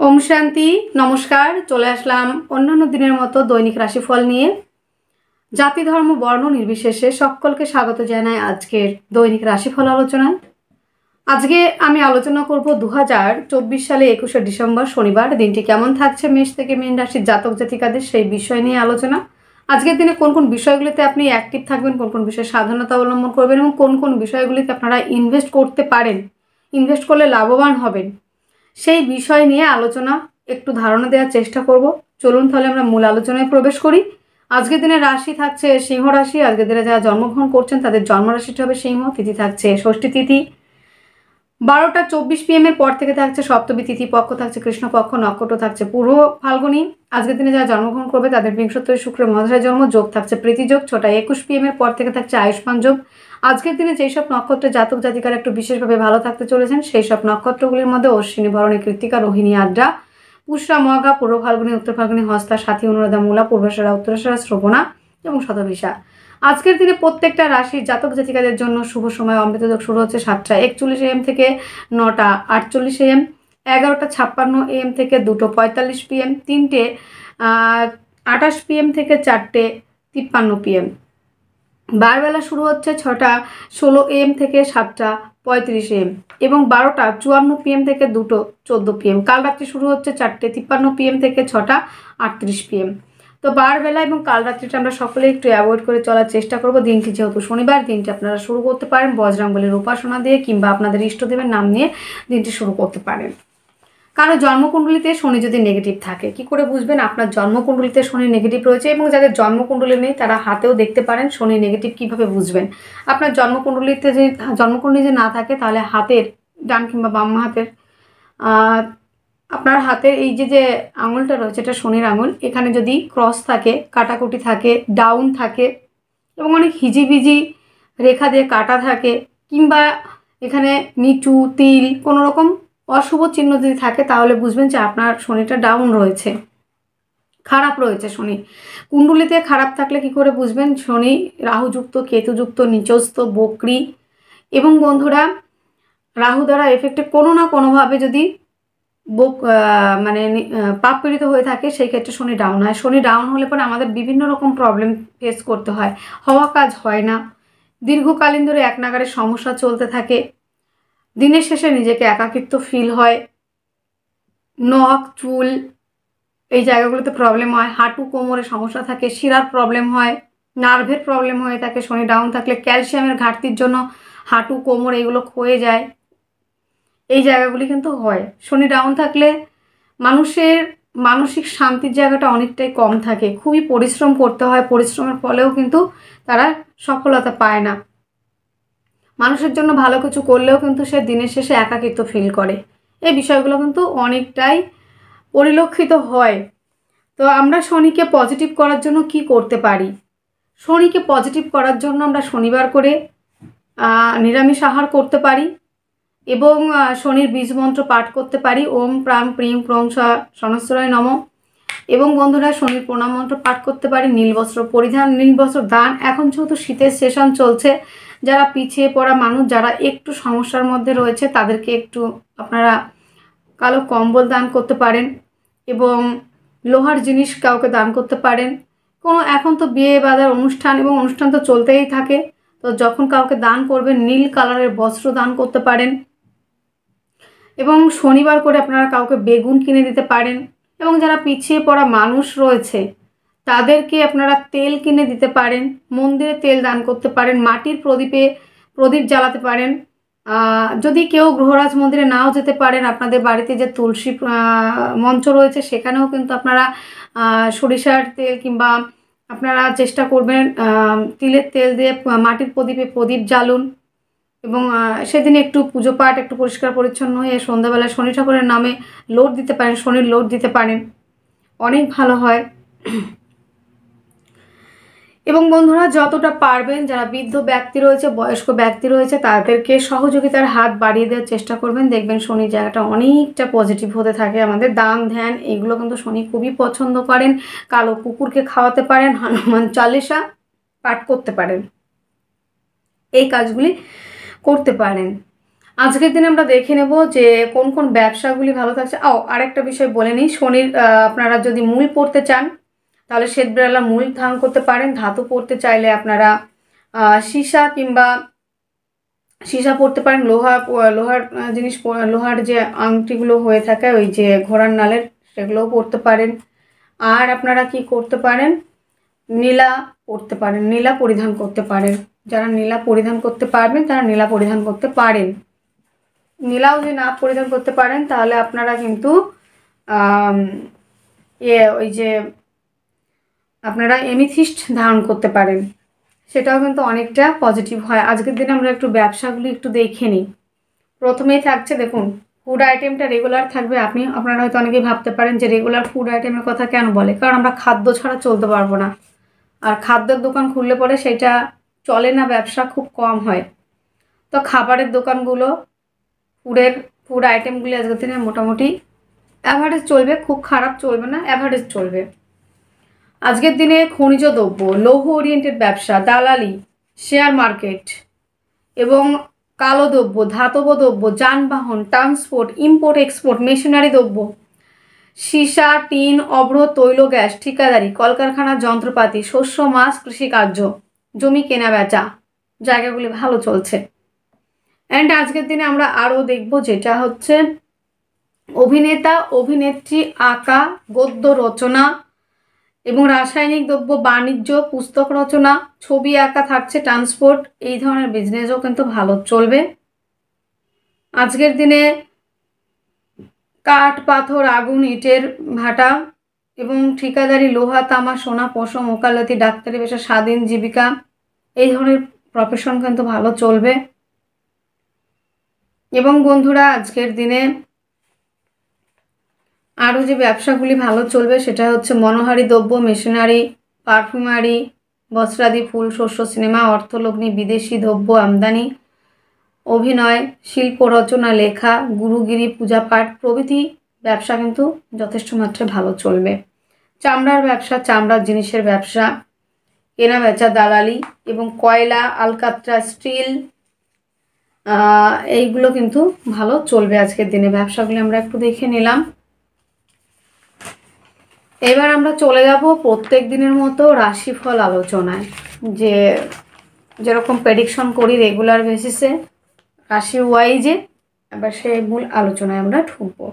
ओम शांति नमस्कार चले आसलाम अन्यान्य दिनेर मतो दैनिक राशिफल निये जाति धर्म वर्ण निर्विशेषे सकलके स्वागत जानाई आजकेर दैनिक राशिफल आलोचनाय। आजके आमी आलोचना करब 2024 साले 21 डिसेम्बर शनिवार दिनटी केमन थाकछे मेष थेके मीन राशिर जातक जातिकादेर सेई विषय निये आलोचना। आजकेर दिने कोन कोन विषयगुलिते आपनि एक्टिव थाकबेन, कोन कोन विषये साबधानता अवलम्बन करबेन एबं कोन कोन विषयगुलिते आपनारा इनभेस्ट करते पारेन, इनभेस्ट करले लाभवान हबेन সেই বিষয় নিয়ে আলোচনা একটু ধারণা দেওয়ার চেষ্টা করব। চলুন তাহলে আমরা মূল আলোচনায় প্রবেশ করি। আজকের দিনে রাশি থাকছে সিংহ রাশি। আজকের দিনে যারা জন্মগ্রহণ করছেন তাদের জন্ম রাশিটা হবে সিংহ। তিথি থাকছে ষষ্ঠী তিথি 12টা 24 PM এর পর থেকে থাকছে সপ্তমী তিথি, পক্ষ থাকছে কৃষ্ণপক্ষ, নক্ষত্র থাকছে পূর্ব ফাল্গুনী। আজকের দিনে যারা জন্মগ্রহণ করবে তাদের বিংশোত্তর শুক্র মহাদশায় জন্ম, যোগ থাকছে প্রীতি যোগ, 6টা 21 PM এর পর থেকে থাকছে আয়ুষ্মান যোগ। আজকের দিনে যেই সব নক্ষত্রের জাতক জাতিকারা একটু বিশেষভাবে ভালো থাকতে চলেছেন সেই সব নক্ষত্রগুলির মধ্যে অশ্বিনী, ভরণী, কৃত্তিকা, রোহিণী, আদ্রা, পুষ্যা, মঘা, পূর্ব ফাল্গুনী, উত্তর ফাল্গুনী, হস্তা, সাথী, অনুরাধা, মূলা, পূর্বাষাঢ়া, উত্তরাষাঢ়া, শ্রবণা এবং শতভিষা। আজকের দিনে প্রত্যেকটা রাশির জাতক জাতিকাদের জন্য শুভ সময় অমৃত যোগ শুরু হচ্ছে 7টা 41 AM থেকে 9টা 48 AM, 11টা 56 AM থেকে 2টো 45 PM, 3টে 28 PM থেকে 4টে 53 PM। বারবেলা শুরু হচ্ছে 6টা 16 AM থেকে 7টা 35 AM এবং 12টা 54 PM থেকে 2টো 14 PM। কাল রাত্রি শুরু হচ্ছে 4টে 53 PM থেকে 6টা 38 PM। তো বারবেলা এবং কাল রাত্রিটা আমরা সকলে একটু অ্যাভয়েড করে চলার চেষ্টা করব। দিনটি যেহেতু শনিবার, দিনটি আপনারা শুরু করতে পারেন বজরংবলীর উপাসনা দিয়ে কিংবা আপনাদের ইষ্টদেবের নাম নিয়ে দিনটি শুরু করতে পারেন। কারো জন্মকুণ্ডলিতে শনি যদি নেগেটিভ থাকে, কি করে বুঝবেন আপনার জন্মকুণ্ডলিতে শনি নেগেটিভ রয়েছে? এবং যাদের জন্মকুণ্ডলী নেই তারা হাতেও দেখতে পারেন শনি নেগেটিভ কিভাবে বুঝবেন। আপনার জন্মকুণ্ডলিতে যদি জন্মকুণ্ডলী যে না থাকে তাহলে হাতের ডান কিংবা বাম হাতের আপনার হাতের এই যে আঙুলটা রয়েছে এটা শনির আঙুল, এখানে যদি ক্রস থাকে, কাটাকুটি থাকে, ডাউন থাকে এবং অনেক হিজিবিজি রেখা দিয়ে কাটা থাকে কিংবা এখানে নিচু তিল কোনো রকম অশুভ চিহ্ন যদি থাকে তাহলে বুঝবেন যে আপনার শনিটা ডাউন রয়েছে, খারাপ রয়েছে শনি। কুণ্ডলিতে খারাপ থাকলে কি করে বুঝবেন? শনি রাহুযুক্ত, কেতুযুক্ত, নিচস্থ, বক্রি এবং বন্ধুরা রাহু দ্বারা এফেক্টে কোনো না কোনোভাবে যদি পাপ পীড়িত হয়ে থাকে সেই ক্ষেত্রে শনি ডাউন হয়। শনি ডাউন হলে পরে আমাদের বিভিন্ন রকম প্রবলেম ফেস করতে হয়, হওয়া কাজ হয় না, দীর্ঘকালীন ধরে এক নাগাড়ে সমস্যা চলতে থাকে, দিনের শেষে নিজেকে একাকিত্ব ফিল হয়, নখ চুল এই জায়গাগুলোতে প্রবলেম হয়, হাঁটু কোমরে সমস্যা থাকে, শিরার প্রবলেম হয়, নার্ভের প্রবলেম হয়ে থাকে। শনি ডাউন থাকলে ক্যালসিয়ামের ঘাটতির জন্য হাঁটু কোমর এগুলো ক্ষয়ে যায়, এই জায়গাগুলি কিন্তু হয়। শনি ডাউন থাকলে মানুষের মানসিক শান্তির জায়গাটা অনেকটাই কম থাকে, খুবই পরিশ্রম করতে হয়, পরিশ্রমের ফলেও কিন্তু তারা সফলতা পায় না। মানুষের জন্য ভালো কিছু করলেও কিন্তু সে দিনের শেষে একাকিত্ব ফিল করে। এই বিষয়গুলো কিন্তু অনেকটাই পরিলক্ষিত হয়। তো আমরা শনিকে পজিটিভ করার জন্য কি করতে পারি? শনিকে পজিটিভ করার জন্য আমরা শনিবার করে নিরামিষ আহার করতে পারি এবং শনির বীজ মন্ত্র পাঠ করতে পারি, ওম প্রাং প্রিং প্রং সনস্বরায় নম। এবং বন্ধুরা শনির প্রণাম মন্ত্র পাঠ করতে পারি, নীল বস্ত্র পরিধান, নীল বস্ত্র দান। এখন যেহেতু শীতের সেশন চলছে, যারা পিছিয়ে পড়া মানুষ, যারা একটু সমস্যার মধ্যে রয়েছে তাদেরকে একটু আপনারা কালো কম্বল দান করতে পারেন এবং লোহার জিনিস কাউকে দান করতে পারেন। এখন তো বিয়ে বাজার অনুষ্ঠান এবং অনুষ্ঠান তো চলতেই থাকে, তো যখন কাউকে দান করবেন নীল কালারের বস্ত্র দান করতে পারেন এবং শনিবার করে আপনারা কাউকে বেগুন কিনে দিতে পারেন। এবং যারা পিছিয়ে পড়া মানুষ রয়েছে তাদেরকে আপনারা তেল কিনে দিতে পারেন, মন্দিরে তেল দান করতে পারেন, মাটির প্রদীপ জ্বালাতে পারেন। যদি কেউ গ্রহরাজ মন্দিরে নাও যেতে পারেন, আপনাদের বাড়িতে যে তুলসী মঞ্চ রয়েছে সেখানেও কিন্তু আপনারা সরিষার তেল কিংবা আপনারা চেষ্টা করবেন তিলের তেল দিয়ে মাটির প্রদীপ জ্বালুন এবং সেদিন একটু পুজো পাঠ একটু পরিষ্কার পরিচ্ছন্ন হয়ে সন্ধ্যাবেলায় শনি ঠাকুরের নামে লোট দিতে পারেন, শনির লোট দিতে পারেন, অনেক ভালো হয়। এবং বন্ধুরা যতটা পারবেন যারা বৃদ্ধ ব্যক্তি রয়েছে, বয়স্ক ব্যক্তি রয়েছে তাদেরকে সহযোগিতার হাত বাড়িয়ে দেওয়ার চেষ্টা করবেন। দেখবেন শনির জায়গাটা অনেকটা পজিটিভ হতে থাকে। আমাদের দান ধ্যান এগুলো কিন্তু শনি খুবই পছন্দ করেন। কালো কুকুরকে খাওয়াতে পারেন, হনুমান চালিসা পাঠ করতে পারেন, এই কাজগুলি করতে পারেন। আজকের দিনে আমরা দেখে নেব যে কোন কোন ব্যবসাগুলি ভালো থাকছে। আরেকটা বিষয় বলে নিই, শনির আপনারা যদি মূল পড়তে চান তাহলে শ্বেতবেলা মূল ধারণ করতে পারেন। ধাতু পড়তে চাইলে আপনারা সীসা কিংবা সীসা পড়তে পারেন। লোহার জিনিস, লোহার যে আংটিগুলো হয়ে থাকে ওই যে ঘোড়ার নালের, সেগুলোও পড়তে পারেন। আর আপনারা কি করতে পারেন, নীলা পড়তে পারেন, নীলা পরিধান করতে পারেন। যারা নীলা পরিধান করতে পারবেন তারা নীলা পরিধান করতে পারেন। নীলাও যদি না পরিধান করতে পারেন তাহলে আপনারা কিন্তু ওই যে আপনারা এমিথিস্ট ধারণ করতে পারেন, সেটাও কিন্তু অনেকটা পজিটিভ হয়। আজকের দিনে আমরা একটু ব্যবসাগুলি একটু দেখে নিই। প্রথমেই থাকছে দেখুন, ফুড আইটেমটা রেগুলার থাকবে। আপনারা হয়তো অনেকেই ভাবতে পারেন যে রেগুলার ফুড আইটেমের কথা কেন বলে, কারণ আমরা খাদ্য ছাড়া চলতে পারবো না। আর খাদ্যের দোকান খুললে পরে সেটা চলে না, ব্যবসা খুব কম হয়। তো খাবারের দোকানগুলো, ফুড আইটেমগুলি আজকের দিনে মোটামুটি অ্যাভারেজ চলবে, খুব খারাপ চলবে না, অ্যাভারেজ চলবে। আজকের দিনে খনিজ দ্রব্য, লৌহ ওরিয়েন্টেড ব্যবসা, দালালি, শেয়ার মার্কেট এবং কালো দ্রব্য, ধাতব দ্রব্য, যানবাহন, ট্রান্সপোর্ট, ইম্পোর্ট এক্সপোর্ট, মেশিনারি দ্রব্য, সীসা, টিন, অভ্র, তৈল গ্যাস, ঠিকাদারি, কলকারখানা, যন্ত্রপাতি, শস্য, মাছ, কৃষিকার্য, জমি কেনা বেচা, জায়গাগুলি ভালো চলছে। অ্যান্ড আজকের দিনে আমরা আরও দেখব যেটা হচ্ছে অভিনেতা, অভিনেত্রী, আঁকা, গদ্য রচনা এবং রাসায়নিক দ্রব্য, বাণিজ্য, পুস্তক রচনা, ছবি আঁকা থাকছে, ট্রান্সপোর্ট, এই ধরনের বিজনেসও কিন্তু ভালো চলবে। আজকের দিনে কাঠ, পাথর, আগুন, ইটের ভাটা এবং ঠিকাদারি, লোহা, তামা, সোনা, পশম, ওকালতি, ডাক্তারি পেশা, স্বাধীন জীবিকা, এই ধরনের প্রফেশন কিন্তু ভালো চলবে। এবং বন্ধুরা আজকের দিনে আরও যে ব্যবসাগুলি ভালো চলবে সেটা হচ্ছে মনোহারী দ্রব্য, মেশিনারি, পারফিউমারি, বস্ত্রাদি, ফুল, শস্য, সিনেমা, অর্থলগ্নি, বিদেশি দ্রব্য আমদানি, অভিনয়, শিল্প রচনা, লেখা, গুরুগিরি, পূজাপাঠ প্রভৃতি ব্যবসা কিন্তু যথেষ্ট মাত্রায় ভালো চলবে। চামড়ার ব্যবসা, চামড়ার জিনিসের ব্যবসা, কেনা বেচা, দালালি এবং কয়লা, আলকাত্রা, স্টিল, এইগুলো কিন্তু ভালো চলবে আজকের দিনে। ব্যবসাগুলি আমরা একটু দেখে নিলাম। এবার আমরা চলে যাব প্রত্যেক দিনের মতো রাশিফল আলোচনায়, যেরকম প্রেডিকশন করি রেগুলার বেসিসে রাশি ওয়াইজে। এবার সেই মূল আলোচনায় আমরা ঢুকবো।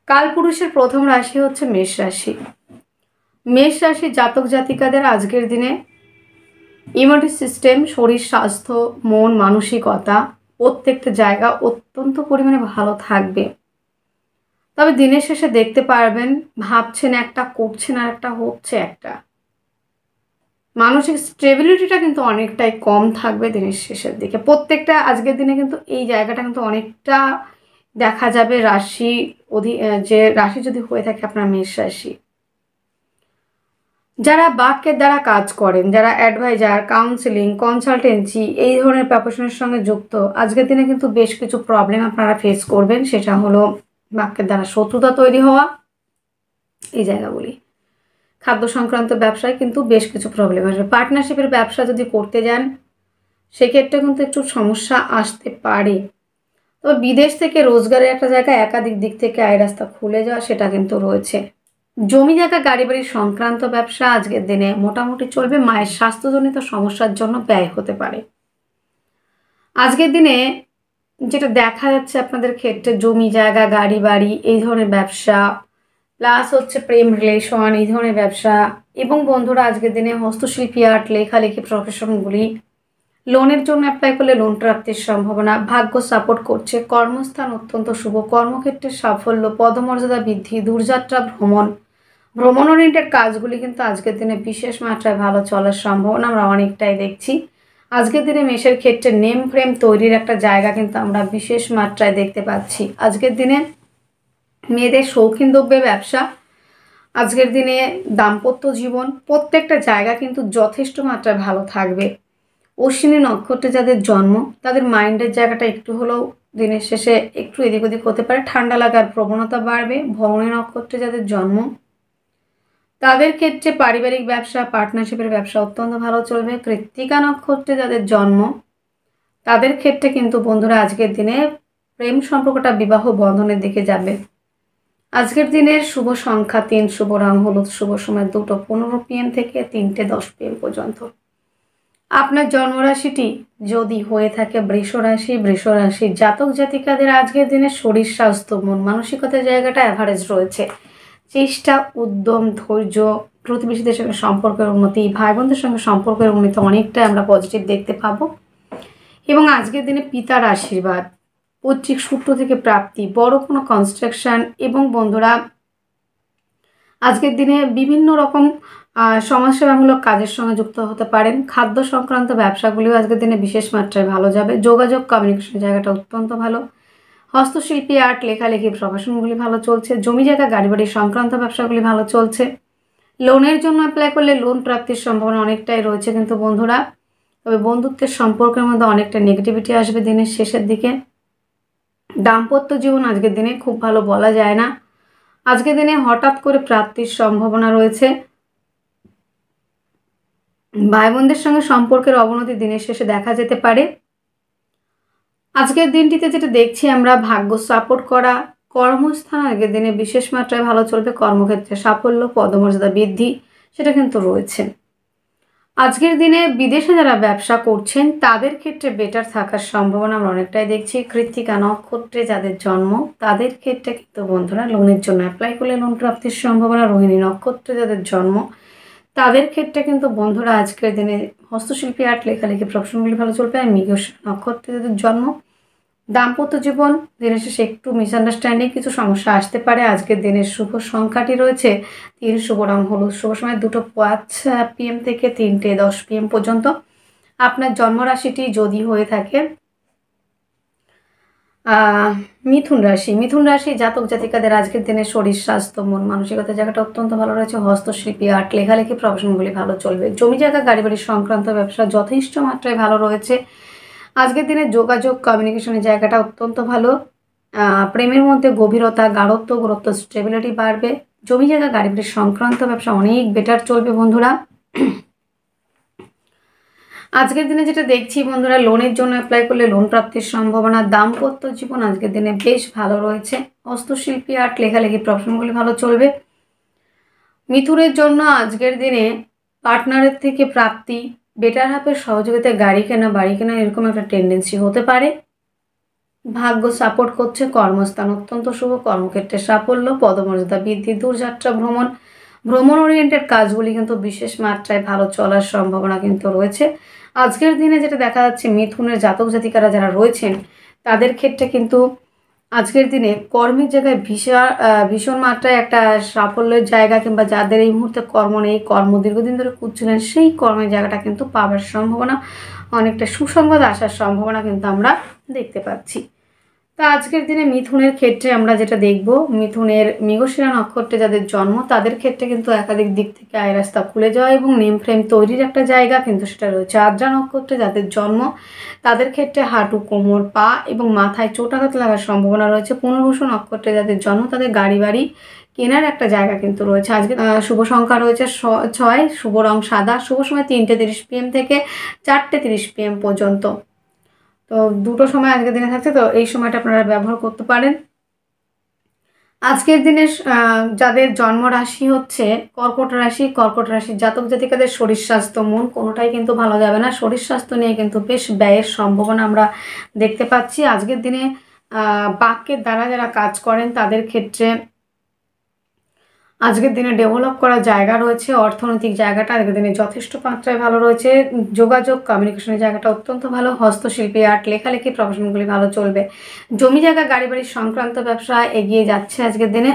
কালপুরুষের প্রথম রাশি হচ্ছে মেষ রাশি। মেষ রাশি জাতক জাতিকাদের আজকের দিনে ইমিউনিটি সিস্টেম, শরীর স্বাস্থ্য, মন, মানসিকতা প্রত্যেকটা জায়গা অত্যন্ত পরিমাণে ভালো থাকবে। তবে দিনের শেষে দেখতে পারবেন ভাবছেন একটা, করছেন আর একটা, হচ্ছে একটা। মানসিক স্টেবিলিটিটা কিন্তু অনেকটাই কম থাকবে দিনের শেষের দিকে। প্রত্যেকটা আজকের দিনে কিন্তু এই জায়গাটা কিন্তু অনেকটা দেখা যাবে। যে রাশি যদি হয়ে থাকে আপনার মেষ রাশি, যারা বাক্যের দ্বারা কাজ করেন, যারা অ্যাডভাইজার, কাউন্সিলিং, কনসালটেন্সি এই ধরনের প্রফেশনের সঙ্গে যুক্ত, আজকের দিনে কিন্তু বেশ কিছু প্রবলেম আপনারা ফেস করবেন। সেটা হলো বাক্যের দ্বারা শত্রুতা তৈরি হওয়া, এই জায়গাগুলি। খাদ্য সংক্রান্ত ব্যবসায় কিন্তু বেশ কিছু প্রবলেম আসবে। পার্টনারশিপের ব্যবসা যদি করতে যান সেক্ষেত্রে কিন্তু একটু সমস্যা আসতে পারে। তবে বিদেশ থেকে রোজগারের একটা জায়গায় একাধিক দিক থেকে আয় রাস্তা খুলে যাওয়া, সেটা কিন্তু রয়েছে। জমি জায়গা, গাড়ি বাড়ি সংক্রান্ত ব্যবসা আজকের দিনে মোটামুটি চলবে। মায়ের স্বাস্থ্যজনিত সমস্যার জন্য ব্যয় হতে পারে। আজকের দিনে যেটা দেখা যাচ্ছে আপনাদের ক্ষেত্রে, জমি জায়গা, গাড়ি বাড়ি এই ধরনের ব্যবসা, প্লাস হচ্ছে প্রেম রিলেশন, এই ধরনের ব্যবসা। এবং বন্ধুরা আজকের দিনে হস্তশিল্পী, আর্ট, লেখালেখি প্রফেশনগুলি, লোনের জন্য অ্যাপ্লাই করলে লোন প্রাপ্তির সম্ভাবনা, ভাগ্য সাপোর্ট করছে। কর্মস্থান অত্যন্ত শুভ, কর্মক্ষেত্রে সাফল্য, পদমর্যাদা বৃদ্ধি, দূরযাত্রা, ভ্রমণ ওরিয়েন্টেড কাজগুলি কিন্তু আজকের দিনে বিশেষ মাত্রায় ভালো চলার সম্ভাবনা আমরা অনেকটাই দেখছি। আজকের দিনে মেষের ক্ষেত্রে নেম ফ্রেম তৈরির একটা জায়গা কিন্তু আমরা বিশেষ মাত্রায় দেখতে পাচ্ছি। আজকের দিনে মেয়েদের শৌখিন দ্রব্যের ব্যবসা, আজকের দিনে দাম্পত্য জীবন, প্রত্যেকটা জায়গা কিন্তু যথেষ্ট মাত্রায় ভালো থাকবে। অশ্বিনী নক্ষত্রে যাদের জন্ম তাদের মাইন্ডের জায়গাটা একটু হলেও দিনের শেষে একটু এদিক ওদিক হতে পারে, ঠান্ডা লাগার প্রবণতা বাড়বে। ভরণী নক্ষত্রে যাদের জন্ম তাদের ক্ষেত্রে পারিবারিক ব্যবসা, পার্টনারশিপের ব্যবসা অত্যন্ত ভালো চলবে। কৃত্তিকা নক্ষত্রে যাদের জন্ম তাদের ক্ষেত্রে কিন্তু বন্ধুরা আজকের দিনে প্রেম সম্পর্কটা বিবাহ বন্ধনের দিকে যাবে। আজকের দিনের শুভ সংখ্যা 3, শুভ রং হলুদ, শুভ সময় 2:15 PM থেকে 3:10 PM পর্যন্ত। আপনার জন্মরাশিটি যদি হয়ে থাকে বৃষ রাশির জাতক জাতিকাদের আজকের দিনে শরীর স্বাস্থ্য মন মানসিকতার জায়গাটা অ্যাভারেজ রয়েছে। চেষ্টা, উদ্যম, ধৈর্য, প্রতিবেশীদের সঙ্গে সম্পর্কের উন্নতি, ভাই বোনদের সঙ্গে সম্পর্কের উন্নতি অনেকটাই আমরা পজিটিভ দেখতে পাবো। এবং আজকের দিনে পিতার আশীর্বাদ, পৈতৃক সূত্র থেকে প্রাপ্তি, বড় কোনো কনস্ট্রাকশন এবং বন্ধুরা আজকের দিনে বিভিন্ন রকম সমাজসেবামূলক কাজের সঙ্গে যুক্ত হতে পারেন। খাদ্য সংক্রান্ত ব্যবসাগুলিও আজকের দিনে বিশেষ মাত্রায় ভালো যাবে। যোগাযোগ কমিউনিকেশন জায়গাটা অত্যন্ত ভালো। হস্তশিল্পী, আর্ট, লেখালেখি প্রফেশনগুলি ভালো চলছে। জমি জায়গা গাড়ি বাড়ি সংক্রান্ত ব্যবসাগুলি ভালো চলছে। লোনের জন্য অ্যাপ্লাই করলে লোন প্রাপ্তির সম্ভাবনা অনেকটাই রয়েছে কিন্তু বন্ধুরা, তবে বন্ধুত্বের সম্পর্কের মধ্যে অনেকটা নেগেটিভিটি আসবে দিনের শেষের দিকে। দাম্পত্য জীবন আজকের দিনে খুব ভালো বলা যায় না। আজকের দিনে হঠাৎ করে প্রাপ্তির সম্ভাবনা রয়েছে। ভাই বোনদের সঙ্গে সম্পর্কের অবনতি দিনের শেষে দেখা যেতে পারে। আজকের দিনটিতে যেটা দেখছি আমরা, ভাগ্য সাপোর্ট করা, কর্মস্থান আগের দিনে বিশেষ মাত্রায় ভালো চলবে। কর্মক্ষেত্রে সাফল্য, পদমর্যাদা বৃদ্ধি সেটা কিন্তু রয়েছে। আজকের দিনে বিদেশে যারা ব্যবসা করছেন তাদের ক্ষেত্রে বেটার থাকার সম্ভাবনা আমরা অনেকটাই দেখছি। কৃত্তিকা নক্ষত্রে যাদের জন্ম তাদের ক্ষেত্রে কিন্তু বন্ধুরা লোনের জন্য অ্যাপ্লাই করলে লোন প্রাপ্তির সম্ভাবনা। রোহিণী নক্ষত্রে যাদের জন্ম তাদের ক্ষেত্রে কিন্তু বন্ধুরা আজকের দিনে হস্তশিল্পী, আর্ট, লেখালেখি প্রফেশনগুলি ভালো চলবে। আর মৃগশিরা নক্ষত্রে যাদের জন্ম, দাম্পত্য জীবন দিনের শেষে একটু মিসআন্ডারস্ট্যান্ডিং কিছু সমস্যা আসতে পারে। আজকের দিনের শুভ সংখ্যাটি রয়েছে 3, শুভ রং হলুদ, শুভ সময় 2:05 PM থেকে 3:10 PM পর্যন্ত। আপনার জন্মরাশিটি যদি হয়ে থাকে মিথুন রাশি জাতক জাতিকাদের আজকের দিনে শরীর স্বাস্থ্য মন মানসিকতার জায়গাটা অত্যন্ত ভালো রয়েছে। হস্তশিল্পী, আর্ট, লেখালেখি প্রফেশনগুলি ভালো চলবে। জমি জায়গা গাড়ি বাড়ি সংক্রান্ত ব্যবসা যথেষ্ট মাত্রায় ভালো রয়েছে। আজকের দিনে যোগাযোগ কমিউনিকেশনের জায়গাটা অত্যন্ত ভালো। প্রেমের মধ্যে গভীরতা, গাঢ়ত্ব, গুরুত্ব, স্টেবিলিটি বাড়বে। জমি জায়গা গাড়ি বাড়ি সংক্রান্ত ব্যবসা অনেক বেটার চলবে বন্ধুরা। আজকের দিনে যেটা দেখছি বন্ধুরা, লোনের জন্য অ্যাপ্লাই করলে লোন প্রাপ্তির সম্ভাবনা। দাম্পত্য জীবন আজকের দিনে বেশ ভালো রয়েছে। হস্তশিল্পী, আর্ট, লেখালেখি প্রফেশনগুলি ভালো চলবে। মিথুনের জন্য আজকের দিনে পার্টনারের থেকে প্রাপ্তি, বেটার হাফের সহযোগিতায় গাড়ি কেনা, বাড়ি কেনা এরকম একটা টেন্ডেন্সি হতে পারে। ভাগ্য সাপোর্ট করছে। কর্মস্থান অত্যন্ত শুভ, কর্মক্ষেত্রে সাফল্য, পদমর্যাদা বৃদ্ধি, দূরযাত্রা ভ্রমণ ওরিয়েন্টেড কাজগুলি কিন্তু বিশেষ মাত্রায় ভালো চলার সম্ভাবনা কিন্তু রয়েছে। আজকের দিনে যেটা দেখা যাচ্ছে, মিথুনের জাতক জাতিকারা যারা রয়েছেন তাদের ক্ষেত্রে কিন্তু আজকের দিনে কর্মের জায়গায় ভীষণ মাত্রায় একটা সাফল্যের জায়গা, কিংবা যাদের এই মুহূর্তে কর্ম নেই, কর্ম দীর্ঘদিন ধরে খুঁজছিলেন, সেই কর্মের জায়গাটা কিন্তু পাওয়ার সম্ভাবনা, অনেকটা সুসংবাদ আসার সম্ভাবনা কিন্তু আমরা দেখতে পাচ্ছি। তা আজকের দিনে মিথুনের ক্ষেত্রে আমরা যেটা দেখব, মিথুনের মৃগশিরা নক্ষত্রে যাদের জন্ম তাদের ক্ষেত্রে কিন্তু একাধিক দিক থেকে আয় রাস্তা খুলে যাওয়া এবং নেম ফ্রেম তৈরির একটা জায়গা কিন্তু সেটা রয়েছে। আদ্রা নক্ষত্রে যাদের জন্ম তাদের ক্ষেত্রে হাঁটু, কোমর, পা এবং মাথায় চোটাঘাত লাগার সম্ভাবনা রয়েছে। পুনর্বসু নক্ষত্রে যাদের জন্ম তাদের গাড়ি বাড়ি কেনার একটা জায়গা কিন্তু রয়েছে। আজকে শুভ সংখ্যা রয়েছে 6, শুভ রং সাদা, শুভ সময় 3:30 PM থেকে 4:30 PM পর্যন্ত। তো দুটো সময় আজকের দিনে থাকছে, তো এই সময়টা আপনারা ব্যবহার করতে পারেন। আজকের দিনে যাদের জন্ম রাশি হচ্ছে কর্কট রাশির জাতক জাতিকাদের শরীর স্বাস্থ্য মন কোনোটাই কিন্তু ভালো যাবে না। শরীর স্বাস্থ্য নিয়ে কিন্তু বেশ ব্যয়ের সম্ভাবনা আমরা দেখতে পাচ্ছি। আজকের দিনে বাক্যের দ্বারা যারা কাজ করেন তাদের ক্ষেত্রে আজকের দিনে ডেভেলপ করার জায়গা রয়েছে। অর্থনৈতিক জায়গাটা আজকের দিনে যথেষ্ট মাত্রায় ভালো রয়েছে। যোগাযোগ কমিউনিকেশনের জায়গাটা অত্যন্ত ভালো। হস্তশিল্পী, আর্ট, লেখালেখি প্রফেশনগুলি ভালো চলবে। জমি জায়গা গাড়ি বাড়ির সংক্রান্ত ব্যবসা এগিয়ে যাচ্ছে আজকের দিনে।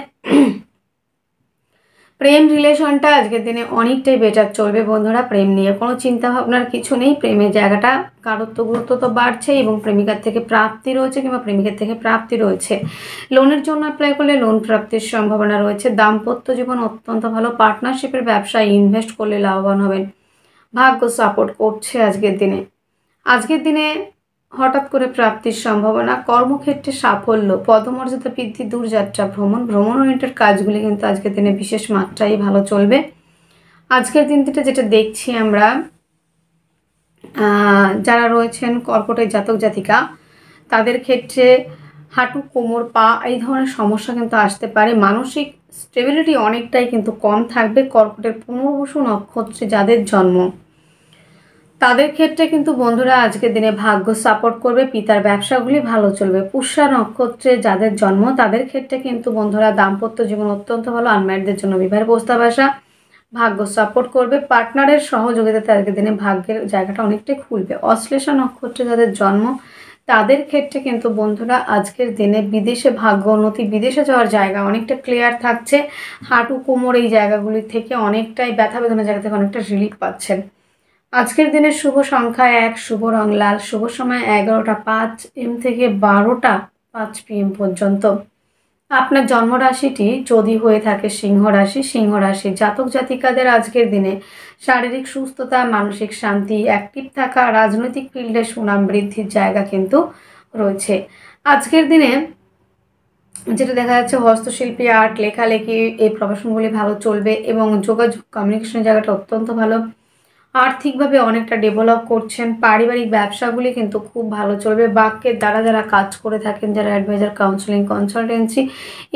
প্রেম রিলেশনটা আজকের দিনে অনেকটাই বেটার চলবে বন্ধুরা। প্রেম নিয়ে কোনো চিন্তা ভাবনার কিছু নেই। প্রেমের জায়গাটা গাঢ়ত্ব গুরুত্ব তো বাড়ছে এবং প্রেমিকার থেকে প্রাপ্তি রয়েছে কিংবা প্রেমিকের থেকে প্রাপ্তি রয়েছে। লোনের জন্য অ্যাপ্লাই করলে লোন প্রাপ্তির সম্ভাবনা রয়েছে। দাম্পত্য জীবন অত্যন্ত ভালো। পার্টনারশিপের ব্যবসায় ইনভেস্ট করলে লাভবান হবেন। ভাগ্য সাপোর্ট করছে আজকের দিনে হঠাৎ করে প্রাপ্তির সম্ভাবনা। কর্মক্ষেত্রে সাফল্য, পদমর্যাদা বৃদ্ধি, দূরযাত্রা ভ্রমণ ওরিয়েন্টেড কাজগুলি কিন্তু আজকের দিনে বিশেষ মাত্রায় ভালো চলবে। আজকের দিনটিতে যেটা দেখছি আমরা, যারা রয়েছেন কর্কটের জাতক জাতিকা, তাদের ক্ষেত্রে হাঁটু, কোমর, পা এই ধরনের সমস্যা কিন্তু আসতে পারে। মানসিক স্টেবিলিটি অনেকটাই কিন্তু কম থাকবে। কর্কটের পুনর্বসু নক্ষত্রে যাদের জন্ম, তাদের ক্ষেত্রে কিন্তু বন্ধুরা আজকের দিনে ভাগ্য সাপোর্ট করবে, পিতার ব্যবসাগুলি ভালো চলবে। পুষ্যা নক্ষত্রে যাদের জন্ম, তাদের ক্ষেত্রে কিন্তু বন্ধুরা দাম্পত্য জীবন অত্যন্ত ভালো। আনম্যারিডদের জন্য বিবাহের প্রস্তাব আসা, ভাগ্য সাপোর্ট করবে। পার্টনারের সহযোগিতাতে আজকের দিনে ভাগ্যের জায়গাটা অনেকটাই খুলবে। অশ্লেষা নক্ষত্রে যাদের জন্ম, তাদের ক্ষেত্রে কিন্তু বন্ধুরা আজকের দিনে বিদেশে ভাগ্য উন্নতি, বিদেশে যাওয়ার জায়গা অনেকটা ক্লিয়ার থাকছে। হাঁটু, কোমর এই জায়গাগুলি থেকে অনেকটাই ব্যথা বেদনার জায়গা থেকে অনেকটা রিলিফ পাচ্ছেন। আজকের দিনের শুভ সংখ্যা 1, শুভ রং লাল, শুভ সময় 11টা 5 AM থেকে 12টা 5 PM পর্যন্ত। আপনার জন্মরাশিটি যদি হয়ে থাকে সিংহ রাশি, সিংহ রাশির জাতক জাতিকাদের আজকের দিনে শারীরিক সুস্থতা, মানসিক শান্তি, অ্যাক্টিভ থাকা, রাজনৈতিক ফিল্ডে সুনাম বৃদ্ধির জায়গা কিন্তু রয়েছে। আজকের দিনে যেটা দেখা যাচ্ছে হস্তশিল্পী, আর্ট, লেখালেখি এই প্রফেশনগুলি ভালো চলবে এবং যোগাযোগ কমিউনিকেশনের জায়গাটা অত্যন্ত ভালো। আর্থিকভাবে অনেকটা ডেভেলপ করছেন। পারিবারিক ব্যবসাগুলি কিন্তু খুব ভালো চলবে। বাক্যের দ্বারা যারা কাজ করে থাকেন, যারা অ্যাডভাইজার, কাউন্সেলিং, কনসালটেন্সি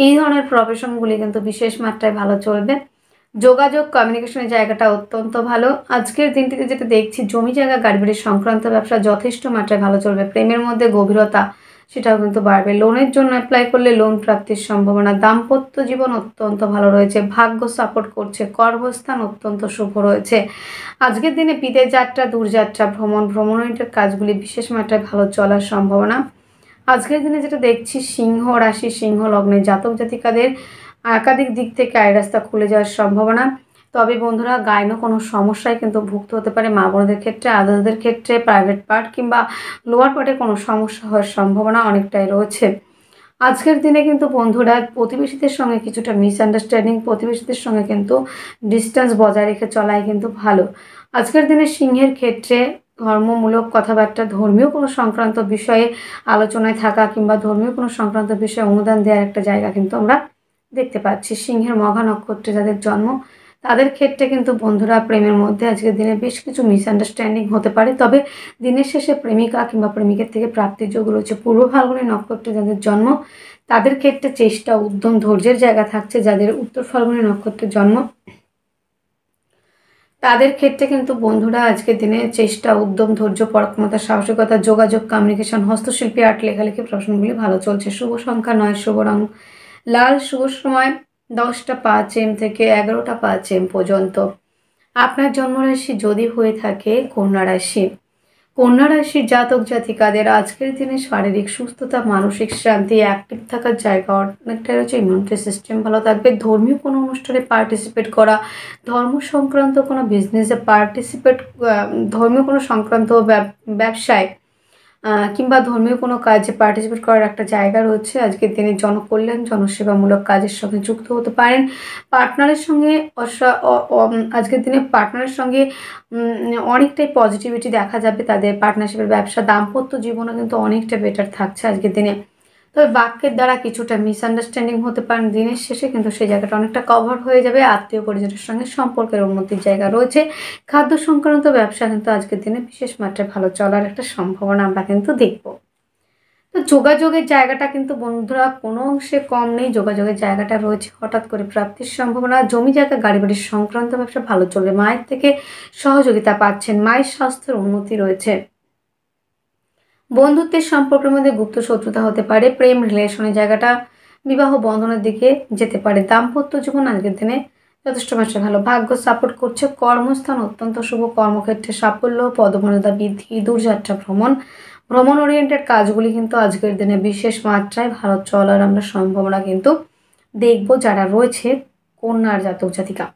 এই ধরনের প্রফেশনগুলি কিন্তু বিশেষ মাত্রায় ভালো চলবে। যোগাযোগ কমিউনিকেশনের জায়গাটা অত্যন্ত ভালো। আজকের দিনটিতে যেটা দেখছি, জমি জায়গা, গাড়ি বাড়ি সংক্রান্ত ব্যবসা যথেষ্ট মাত্রায় ভালো চলবে। প্রেমের মধ্যে গভীরতা সেটাও কিন্তু বাড়বে। লোনের জন্য অ্যাপ্লাই করলে লোন প্রাপ্তির সম্ভাবনা। দাম্পত্য জীবন অত্যন্ত ভালো রয়েছে। ভাগ্য সাপোর্ট করছে। কর্মস্থান অত্যন্ত শুভ রয়েছে। আজকের দিনে বিদেশ যাত্রা, দূরযাত্রা, ভ্রমণের কাজগুলি বিশেষ মাত্রায় ভালো চলার সম্ভাবনা। আজকের দিনে যেটা দেখছি, সিংহ রাশি, সিংহ লগ্নের জাতক জাতিকাদের একাধিক দিক থেকে আয় রাস্তা খুলে যাওয়ার সম্ভাবনা। তবে বন্ধুরা গাইন কোনো সমস্যায় কিন্তু ভুগতে হতে পারে। মা বোনদের ক্ষেত্রে, আদার্সদের ক্ষেত্রে প্রাইভেট পার্ট কিংবা লোয়ার পার্টে কোনো সমস্যা হওয়ার সম্ভাবনা অনেকটাই রয়েছে। আজকের দিনে কিন্তু বন্ধুরা প্রতিবেশীদের সঙ্গে কিছুটা মিসআন্ডারস্ট্যান্ডিং, প্রতিবেশীদের সঙ্গে কিন্তু ডিস্টেন্স বজায় রেখে চলাই কিন্তু ভালো। আজকের দিনে সিংহের ক্ষেত্রে ধর্মমূলক কথাবার্তা, ধর্মীয় কোনো সংক্রান্ত বিষয়ে আলোচনায় থাকা কিংবা ধর্মীয় কোনো সংক্রান্ত বিষয়ে অনুদান দেওয়ার একটা জায়গা কিন্তু আমরা দেখতে পাচ্ছি। সিংহের মঘা নক্ষত্রে যাদের জন্ম, তাদের ক্ষেত্রে কিন্তু বন্ধুরা প্রেমের মধ্যে আজকের দিনে বেশ কিছু মিসআন্ডারস্ট্যান্ডিং হতে পারে। তবে দিনের শেষে প্রেমিকা কিংবা প্রেমিকের থেকে প্রাপ্তির যোগ রয়েছে। পূর্ব ফাল্গুনী নক্ষত্রে যাদের জন্ম, তাদের ক্ষেত্রে চেষ্টা, উদ্যম, ধৈর্যের জায়গা থাকছে। যাদের উত্তর ফাল্গুনী নক্ষত্রের জন্ম, তাদের ক্ষেত্রে কিন্তু বন্ধুরা আজকের দিনে চেষ্টা, উদ্যম, ধৈর্য, পরাক্রমতা, সাহসিকতা, যোগাযোগ, কমিউনিকেশন, হস্তশিল্পী, আর্ট, লেখালেখি প্রফেশনগুলি ভালো চলছে। শুভ সংখ্যা 9, শুভ রং লাল, শুভ সময় 10টা 5 AM থেকে 11টা 5 AM পর্যন্ত। আপনার জন্মরাশি যদি হয়ে থাকে কন্যা রাশি, কন্যা রাশির জাতক জাতিকাদের আজকের দিনে শারীরিক সুস্থতা, মানসিক শান্তি, অ্যাক্টিভ থাকার জায়গা অনেকটাই রয়েছে। ইমিউনিটি সিস্টেম ভালো থাকবে। ধর্মীয় কোনো অনুষ্ঠানে পার্টিসিপেট করা, ধর্ম সংক্রান্ত কোনো বিজনেসে পার্টিসিপেট, ধর্মীয় কোনো সংক্রান্ত ব্যবসায় কিংবা ধর্মীয় কোনো কাজে পার্টিসিপেট করার একটা জায়গা রয়েছে। আজকের দিনে জনকল্যাণ, জনসেবামূলক কাজের সঙ্গে যুক্ত হতে পারেন। পার্টনারের সঙ্গে আজকের দিনে পার্টনারের সঙ্গে অনেকটাই পজিটিভিটি দেখা যাবে। তাদের পার্টনারশিপের ব্যবসা, দাম্পত্য জীবনও কিন্তু অনেকটা বেটার থাকছে আজকের দিনে। তবে বাক্যের দ্বারা কিছুটা মিসআন্ডারস্ট্যান্ডিং হতে পারেন। দিনের শেষে কিন্তু সেই জায়গাটা অনেকটা কভার হয়ে যাবে। আত্মীয় পরিজনের সঙ্গে সম্পর্কের উন্নতির জায়গা রয়েছে। খাদ্য সংক্রান্ত ব্যবসা কিন্তু আজকের দিনে বিশেষ মাত্রায় ভালো চলার একটা সম্ভাবনা আমরা কিন্তু দেখব। তো যোগাযোগের জায়গাটা কিন্তু বন্ধুরা কোনো অংশে কম নেই। যোগাযোগের জায়গাটা রয়েছে। হঠাৎ করে প্রাপ্তির সম্ভাবনা। জমি জায়গা, গাড়ি বাড়ির সংক্রান্ত ব্যবসা ভালো চলবে। মায়ের থেকে সহযোগিতা পাচ্ছেন। মায়ের স্বাস্থ্যের উন্নতি রয়েছে। বন্ধুত্বের সম্পর্কের মধ্যে গুপ্ত শত্রুতা হতে পারে। প্রেম রিলেশনের জায়গাটা বিবাহ বন্ধনের দিকে যেতে পারে। দাম্পত্য জীবন আজকের দিনে যথেষ্ট মাত্রায় ভালো। ভাগ্য সাপোর্ট করছে। কর্মস্থান অত্যন্ত শুভ। কর্মক্ষেত্রে সাফল্য, পদমর্যাদা বৃদ্ধি, দূরযাত্রা, ভ্রমণ ওরিয়েন্টেড কাজগুলি কিন্তু আজকের দিনে বিশেষ মাত্রায় ভালো চলার আমরা সম্ভাবনা কিন্তু দেখব যারা রয়েছে কন্যার জাতক জাতিকা।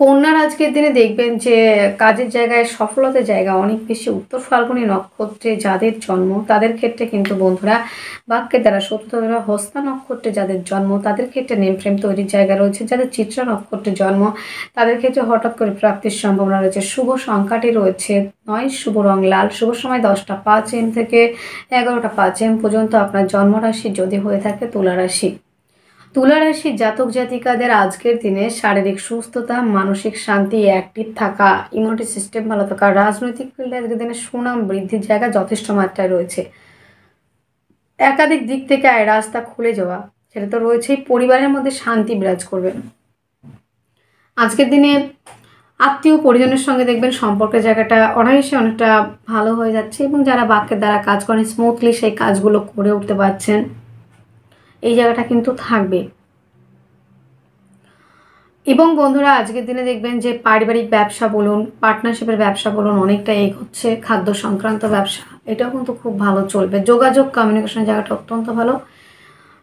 কন্যার আজকের দিনে দেখবেন যে কাজের জায়গায় সফলতার জায়গা অনেক বেশি। উত্তর ফাল্গুনী নক্ষত্রে যাদের জন্ম, তাদের ক্ষেত্রে কিন্তু বন্ধুরা বাক্যের দ্বারা শত্রুতা দ্বারা, হস্তা নক্ষত্রে যাদের জন্ম, তাদের ক্ষেত্রে নেম ফ্রেম তৈরির জায়গা রয়েছে। যাদের চিত্রা নক্ষত্রে জন্ম, তাদের ক্ষেত্রে হঠাৎ করে প্রাপ্তির সম্ভাবনা রয়েছে। শুভ সংখ্যাটি রয়েছে 9, শুভ রং লাল, শুভ সময় 10টা 5 AM থেকে 11টা 5 AM পর্যন্ত। আপনার জন্মরাশি যদি হয়ে থাকে তুলা রাশি। তুলা রাশির জাতক জাতিকাদের আজকের দিনে শারীরিক সুস্থতা, মানসিক শান্তি, অ্যাক্টিভ থাকা, ইমিউনিটি সিস্টেম ভালো থাকা, রাজনৈতিক ফিল্ডে আজকের দিনে সুনাম বৃদ্ধির জায়গা যথেষ্ট মাত্রায় রয়েছে। একাধিক দিক থেকে আয় রাস্তা খুলে যাওয়া সেটা তো রয়েছেই। পরিবারের মধ্যে শান্তি বিরাজ করবে। আজকের দিনে আত্মীয় পরিজনের সঙ্গে দেখবেন সম্পর্কের জায়গাটা অনায়াসে অনেকটা ভালো হয়ে যাচ্ছে এবং যারা বাক্যের দ্বারা কাজ করেন স্মুথলি সেই কাজগুলো করে উঠতে পারছেন, এই জায়গাটা কিন্তু থাকবে। এবং বন্ধুরা আজকের দিনে দেখবেন যে পারিবারিক ব্যবসা বলুন, পার্টনারশিপের ব্যবসা বলুন, অনেকটা এগোচ্ছে। খাদ্য সংক্রান্ত ব্যবসা এটাও কিন্তু খুব ভালো চলবে। যোগাযোগ কমিউনিকেশনের জায়গাটা অত্যন্ত ভালো।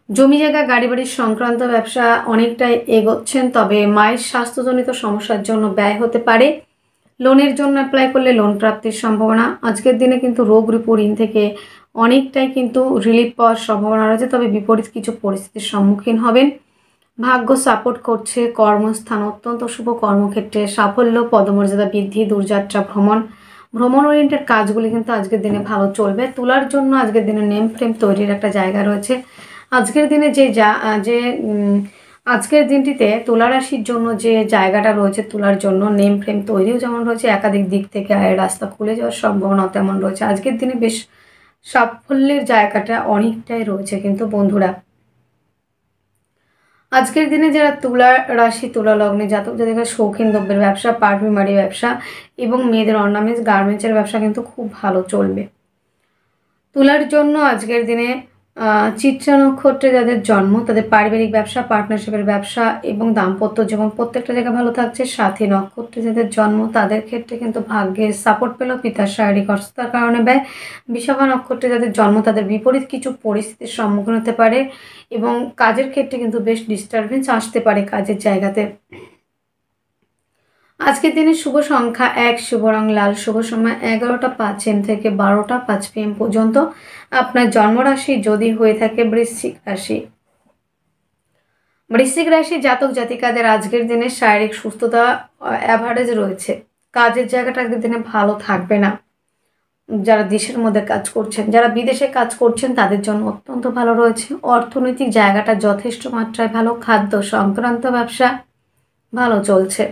জমি জায়গা গাড়ি বাড়ির সংক্রান্ত ব্যবসা অনেকটাই এগোচ্ছেন, তবে মায়ের স্বাস্থ্যজনিত সমস্যার জন্য ব্যয় হতে পারে। লোনের জন্য অ্যাপ্লাই করলে লোন প্রাপ্তির সম্ভাবনা। আজকের দিনে কিন্তু রোগ ঋণ থেকে অনেকটাই কিন্তু রিলিফ পাওয়ার সম্ভাবনা রয়েছে, তবে বিপরীত কিছু পরিস্থিতির সম্মুখীন হবেন। ভাগ্য সাপোর্ট করছে। কর্মস্থান অত্যন্ত শুভ। কর্মক্ষেত্রে সাফল্য, পদমর্যাদা বৃদ্ধি, দূরযাত্রা, ভ্রমণ ওরিয়েন্টেড কাজগুলি কিন্তু আজকের দিনে ভালো চলবে। তুলার জন্য আজকের দিনে নেম ফ্রেম তৈরির একটা জায়গা রয়েছে। আজকের দিনে আজকের দিনটিতে তুলা রাশির জন্য যে জায়গাটা রয়েছে তুলার জন্য নেম ফ্রেম তৈরিও যেমন রয়েছে, একাধিক দিক থেকে আয়ের রাস্তা খুলে যাওয়ার সম্ভাবনা তেমন রয়েছে। আজকের দিনে বেশ সাফল্যের জায়গাটা অনেকটাই রয়েছে। কিন্তু বন্ধুরা আজকের দিনে যারা তুলা রাশি, তুলা লগ্নে জাতক জাতিকা শৌখিন দ্রব্যের ব্যবসা, পারফিউমারি ব্যবসা এবং মেয়েদের অর্নামেন্টস গার্মেন্টসের ব্যবসা কিন্তু খুব ভালো চলবে। তুলার জন্য আজকের দিনে চিত্রা নক্ষত্রে যাদের জন্ম তাদের পারিবারিক ব্যবসা, পার্টনারশিপের ব্যবসা এবং দাম্পত্য জীবন প্রত্যেকটা জায়গা ভালো থাকছে। সাথী নক্ষত্রে যাদের জন্ম তাদের ক্ষেত্রে কিন্তু ভাগ্যের সাপোর্ট পেল, পিতার শারীরিক অসুস্থতার কারণে ব্যয়। বিশাখা নক্ষত্রে যাদের জন্ম তাদের বিপরীত কিছু পরিস্থিতির সম্মুখীন হতে পারে এবং কাজের ক্ষেত্রে কিন্তু বেশ ডিস্টারবেন্স আসতে পারে কাজের জায়গাতে। আজকের দিনে শুভ সংখ্যা 1, শুভ রং লাল, শুভ সময় 11টা 5 AM থেকে 12টা 5 PM পর্যন্ত। আপনার জন্মরাশি যদি হয়ে থাকে বৃশ্চিক রাশি, বৃশ্চিক রাশি জাতক জাতিকাদের আজকের দিনে শারীরিক সুস্থতা অ্যাভারেজ রয়েছে। কাজের জায়গাটা আজকের দিনে ভালো থাকবে না। যারা দেশের মধ্যে কাজ করছেন, যারা বিদেশে কাজ করছেন তাদের জন্য অত্যন্ত ভালো রয়েছে। অর্থনৈতিক জায়গাটা যথেষ্ট মাত্রায় ভালো। খাদ্য সংক্রান্ত ব্যবসা ভালো চলছে।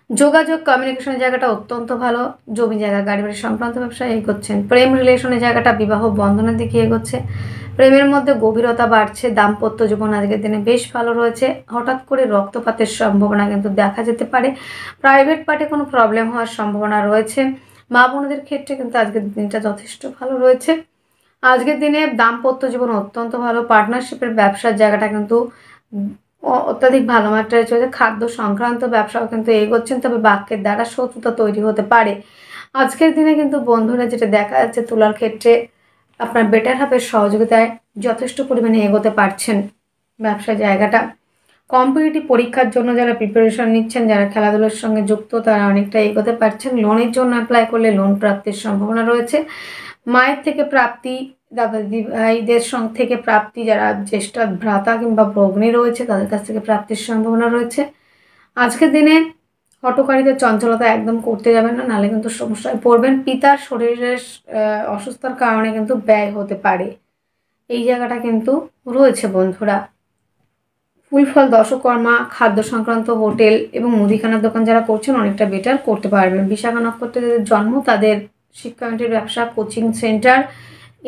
যোগাযোগ কমিউনিকেশনের জায়গাটা অত্যন্ত ভালো। জমি জায়গা গাড়ি বাড়ি সংক্রান্ত ব্যবসা এগোচ্ছেন। প্রেম রিলেশনের জায়গাটা বিবাহ বন্ধনের দিকে এগোচ্ছে। প্রেমের মধ্যে গভীরতা বাড়ছে। দাম্পত্য জীবন আজকের দিনে বেশ ভালো রয়েছে। হঠাৎ করে রক্তপাতের সম্ভাবনা কিন্তু দেখা যেতে পারে। প্রাইভেট পার্টে কোনো প্রবলেম হওয়ার সম্ভাবনা রয়েছে। মা বোনদের ক্ষেত্রে কিন্তু আজকের দিনটা যথেষ্ট ভালো রয়েছে। আজকের দিনে দাম্পত্য জীবন অত্যন্ত ভালো। পার্টনারশিপের ব্যবসার জায়গাটা কিন্তু অত্যাধিক ভালো মাত্রায় চলছে। খাদ্য সংক্রান্ত ব্যবসাও কিন্তু এগোচ্ছেন, তবে বাক্যের দ্বারা শত্রুতা তৈরি হতে পারে। আজকের দিনে কিন্তু বন্ধুরা যেটা দেখা যাচ্ছে তুলার ক্ষেত্রে আপনার বেটার হাফের সহযোগিতায় যথেষ্ট পরিমাণে এগোতে পারছেন ব্যবসা জায়গাটা। কম্পিটিটিভ পরীক্ষার জন্য যারা প্রিপারেশন নিচ্ছেন, যারা খেলাধুলার সঙ্গে যুক্ত তারা অনেকটা এগোতে পারছেন। লোনের জন্য অ্যাপ্লাই করলে লোন প্রাপ্তির সম্ভাবনা রয়েছে। মায়ের থেকে প্রাপ্তি, দাদা দিদিভাইদের থেকে প্রাপ্তি, যারা জ্যেষ্ঠ ভ্রাতা কিংবা ভগ্নী রয়েছে তাদের কাছ থেকে প্রাপ্তির সম্ভাবনা রয়েছে। আজকের দিনে হঠকারিতার চঞ্চলতা একদম করতে যাবেন না, নাহলে কিন্তু সমস্যায় পড়বেন। পিতার শরীরের অসুস্থতার কারণে কিন্তু ব্যয় হতে পারে, এই জায়গাটা কিন্তু রয়েছে বন্ধুরা। ফুলফল দশকর্মা, খাদ্য সংক্রান্ত হোটেল এবং মুদিখানার দোকান যারা করছেন অনেকটা বেটার করতে পারবেন। বিশাখা নক্ষত্রে যাদের জন্ম তাদের শিক্ষায়নের ব্যবসা, কোচিং সেন্টার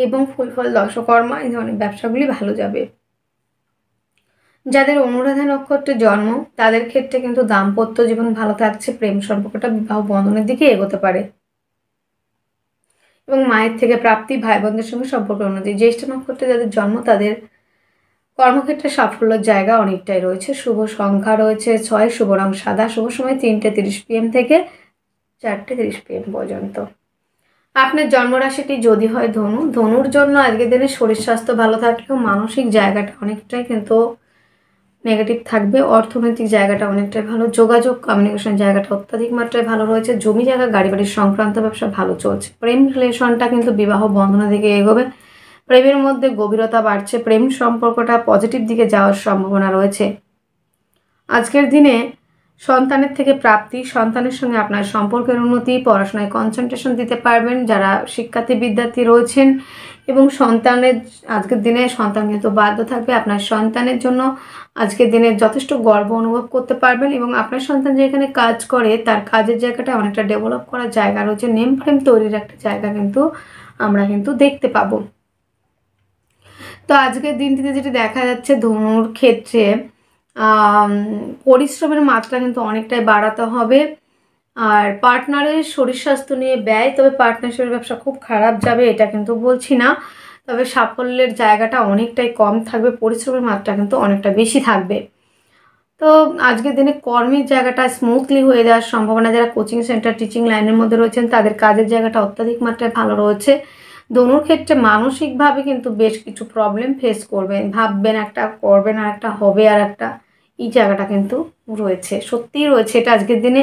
এবং ফুলফল দশকর্মা এই ধরনের ব্যবসাগুলি ভালো যাবে। যাদের অনুরাধা নক্ষত্রে জন্ম তাদের ক্ষেত্রে কিন্তু দাম্পত্য জীবন ভালো থাকছে। প্রেম সম্পর্কটা বিবাহ বন্ধনের দিকে এগোতে পারে এবং মায়ের থেকে প্রাপ্তি, ভাই বোনদের সঙ্গে সম্পর্ক উন্নতি। জ্যেষ্ঠ নক্ষত্রে যাদের জন্ম তাদের কর্মক্ষেত্রে সাফল্যের জায়গা অনেকটাই রয়েছে। শুভ সংখ্যা রয়েছে 6, শুভ রং সাদা, শুভ সময় 3টে 30 PM থেকে 4টে 30 PM পর্যন্ত। আপনার জন্মরাশিটি যদি হয় ধনু, ধনুর জন্য আজকের দিনে শরীর স্বাস্থ্য ভালো থাকলেও মানসিক জায়গাটা অনেকটাই কিন্তু নেগেটিভ থাকবে। অর্থনৈতিক জায়গাটা অনেকটাই ভালো। যোগাযোগ কমিউনিকেশন জায়গাটা অত্যাধিক মাত্রায় ভালো রয়েছে। জমি জায়গা গাড়ি বাড়ির সংক্রান্ত ব্যবসা ভালো চলছে। প্রেম রিলেশনটা কিন্তু বিবাহ বন্ধনের দিকে এগোবে। প্রেমের মধ্যে গভীরতা বাড়ছে। প্রেম সম্পর্কটা পজিটিভ দিকে যাওয়ার সম্ভাবনা রয়েছে। আজকের দিনে সন্তানের থেকে প্রাপ্তি, সন্তানের সঙ্গে আপনার সম্পর্কের উন্নতি, পড়াশোনায় কনসেন্ট্রেশন দিতে পারবেন যারা শিক্ষার্থী বিদ্যার্থী রয়েছেন। এবং সন্তানের আজকের দিনে সন্তান কিন্তু বাধ্য থাকবে আপনার সন্তানের জন্য। আজকের দিনে যথেষ্ট গর্ব অনুভব করতে পারবেন এবং আপনার সন্তান যেখানে কাজ করে তার কাজের জায়গাটা অনেকটা ডেভেলপ করার জায়গা রয়েছে, নেম ফ্রেম তৈরির একটা জায়গা কিন্তু আমরা কিন্তু দেখতে পাবো। তো আজকের দিনটিতে যেটা দেখা যাচ্ছে ধনুর ক্ষেত্রে পরিশ্রমের মাত্রা কিন্তু অনেকটাই বাড়াতে হবে। আর পার্টনারের শরীর স্বাস্থ্য নিয়ে ব্যয়, তবে পার্টনারশিপের ব্যবসা খুব খারাপ যাবে এটা কিন্তু বলছি না, তবে সাফল্যের জায়গাটা অনেকটাই কম থাকবে, পরিশ্রমের মাত্রা কিন্তু অনেকটা বেশি থাকবে। তো আজকের দিনে কর্মের জায়গাটা স্মুথলি হয়ে যাওয়ার সম্ভাবনা, যারা কোচিং সেন্টার টিচিং লাইনের মধ্যে রয়েছেন তাদের কাজের জায়গাটা অত্যাধিক মাত্রায় ভালো রয়েছে। দোনোর ক্ষেত্রে মানসিকভাবে কিন্তু বেশ কিছু প্রবলেম ফেস করবেন, ভাববেন একটা, করবেন আর একটা, হবে আর একটা, এই জায়গাটা কিন্তু রয়েছে, সত্যিই রয়েছে। এটা আজকের দিনে